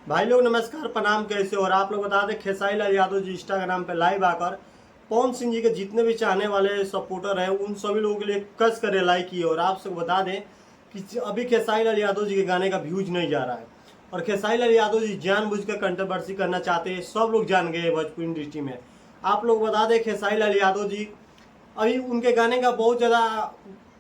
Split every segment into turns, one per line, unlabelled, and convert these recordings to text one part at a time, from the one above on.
भाई लोग नमस्कार, प्रणाम। कैसे हो? और आप लोग बता दें, खेसारी लाल यादव जी इंस्टाग्राम पे लाइव आकर पवन सिंह जी के जितने भी चाहने वाले सपोर्टर हैं उन सभी लोगों के लिए कस कर रिलाई की है। और आप सब बता दें कि अभी खेसारी लाल यादव जी के गाने का व्यूज नहीं जा रहा है और खेसारी लाल यादव जी जानबूझकर कंट्रोवर्सी करना चाहते हैं। सब लोग जान गए भोजपुरी इंडस्ट्री में। आप लोग बता दें, खेसारी लाल यादव जी अभी उनके गाने का बहुत ज़्यादा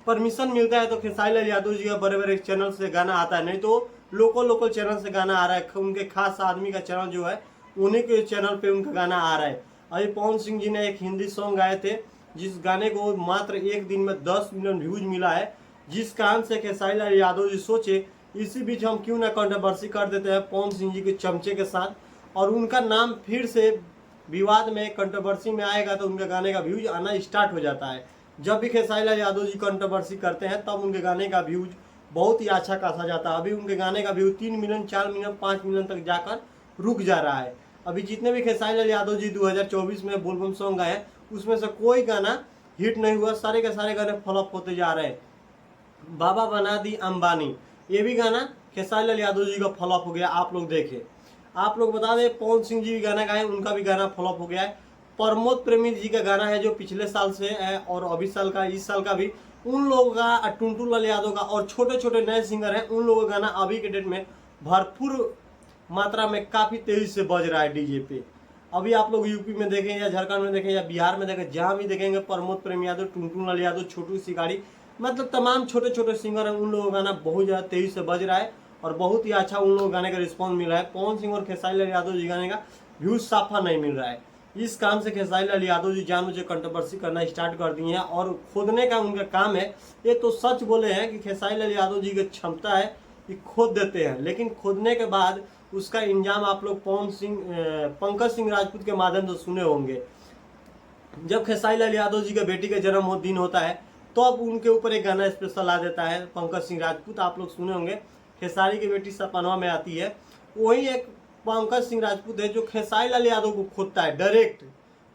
परमिशन मिलता है तो खेसारी लाल यादव जी का बड़े बड़े चैनल से गाना आता है, नहीं तो लोकल चैनल से गाना आ रहा है। उनके खास आदमी का चैनल जो है उन्हीं के चैनल पे उनका गाना आ रहा है। अभी पवन सिंह जी ने एक हिंदी सॉन्ग गाए थे जिस गाने को मात्र एक दिन में 10 मिलियन व्यूज मिला है, जिस कारण से खेसारी लाल यादव जी सोचे इसी बीच हम क्यों ना कंट्रोवर्सी कर देते हैं पवन सिंह जी के चमचे के साथ और उनका नाम फिर से विवाद में कंट्रोवर्सी में आएगा तो उनके गाने का व्यूज आना स्टार्ट हो जाता है। जब भी खेसारी लाल यादव जी कंट्रोवर्सी करते हैं तब उनके गाने का व्यूज बहुत ही अच्छा खासा जाता है। अभी उनके गाने का व्यू 3 मिलियन 4 मिलियन 5 मिलियन तक जाकर रुक जा रहा है। अभी जितने भी खेसारी लाल यादव जी 2024 में बोलबम सॉन्ग गाए उसमें से कोई गाना हिट नहीं हुआ, सारे के सारे गाने फ्लॉप होते जा रहे हैं। बाबा बना दी अंबानी, ये भी गाना खेसारी लाल यादव जी का फ्लॉप हो गया। आप लोग देखे, आप लोग बता दें पवन सिंह जी भी गाना गाए, उनका भी गाना फ्लॉप हो गया है। प्रमोद प्रेमी जी का गाना है जो पिछले साल से है और अभी साल का इस साल का भी, उन लोगों का टुनटू लाल यादव का और छोटे छोटे नए सिंगर हैं उन लोगों का गाना अभी के डेट में भरपूर मात्रा में काफ़ी तेजी से बज रहा है डीजे पे। अभी आप लोग यूपी में देखें या झारखंड में देखें या बिहार में देखें, जहाँ भी देखेंगे प्रमोद प्रेमी यादव, टुनटू लाल यादव, छोटू शिकारी, मतलब तमाम छोटे छोटे सिंगर हैं उन लोगों का गाना बहुत ज़्यादा तेजी से बज रहा है और बहुत ही अच्छा उन लोगों गाने का रिस्पॉन्स मिल रहा है। पवन सिंह और खेसारी लाल यादव जी गाने का व्यूज साफा नहीं मिल रहा है। इस काम से खेसारी लाल यादव जी जानबूझ कंट्रोवर्सी करना स्टार्ट कर दिए हैं और खोदने का उनका काम है। ये तो सच बोले हैं कि खेसारी लाल यादव जी की क्षमता है कि खोद देते हैं, लेकिन खोदने के बाद उसका इंजाम आप लोग पंकज सिंह राजपूत के माध्यम से सुने होंगे। जब खेसारी लाल यादव जी के बेटी का जन्म दिन होता है तो अब उनके ऊपर एक गाना स्पेशल आ देता है पंकज सिंह राजपूत। आप लोग सुने होंगे, खेसारी की बेटी सपनवा में आती है, वही एक पंकज सिंह राजपूत है जो खेसारी लाल यादव को खोदता है डायरेक्ट।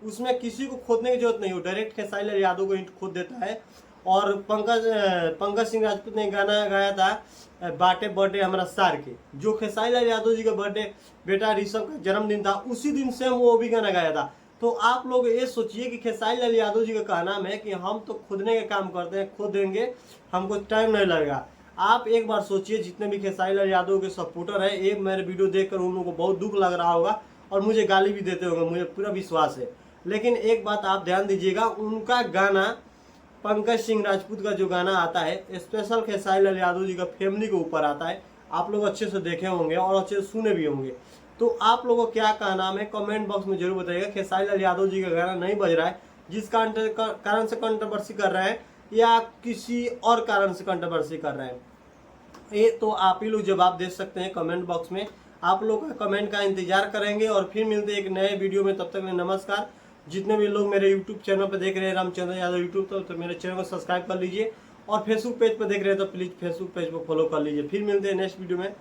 उसमें किसी को खोदने की जरूरत नहीं हो, डायरेक्ट खेसारी लाल यादव को खोद देता है। और पंकज सिंह राजपूत ने गाना गाया था बाटे बर्थडे हमारा सार के, जो खेसारी लाल यादव जी का बर्थडे बेटा ऋषभ का जन्मदिन था उसी दिन से वो भी गाना गाया था। तो आप लोग ये सोचिए कि खेसारी लाल यादव जी का कहना है कि हम तो खुदने का काम करते हैं, खुद देंगे, हमको टाइम नहीं लगेगा। आप एक बार सोचिए, जितने भी खेसारी लाल यादव के सपोर्टर है, ये मेरे वीडियो देखकर उन लोगों को बहुत दुख लग रहा होगा और मुझे गाली भी देते होंगे, मुझे पूरा विश्वास है। लेकिन एक बात आप ध्यान दीजिएगा, उनका गाना पंकज सिंह राजपूत का जो गाना आता है स्पेशल खेसारी लाल यादव जी का फैमिली के ऊपर आता है। आप लोग अच्छे से देखे होंगे और अच्छे से सुने भी होंगे। तो आप लोगों को क्या कहना है कमेंट बॉक्स में जरूर बताइएगा। खेसारी लाल यादव जी का गाना नहीं बज रहा है, जिस कारण से कंट्रोवर्सी कर रहे हैं या किसी और कारण से कंट्रोवर्सी कर रहे हैं, ये तो आप ही लोग जवाब दे सकते हैं कमेंट बॉक्स में। आप लोग का कमेंट का इंतजार करेंगे और फिर मिलते हैं एक नए वीडियो में। तब तक नमस्कार। जितने भी लोग मेरे यूट्यूब चैनल पर देख रहे हैं रामचंद्र यादव यूट्यूब, तो मेरे चैनल को सब्सक्राइब कर लीजिए और फेसबुक पेज पर देख रहे हैं तो प्लीज़ फेसबुक पेज को फॉलो कर लीजिए। फिर मिलते हैं नेक्स्ट वीडियो में।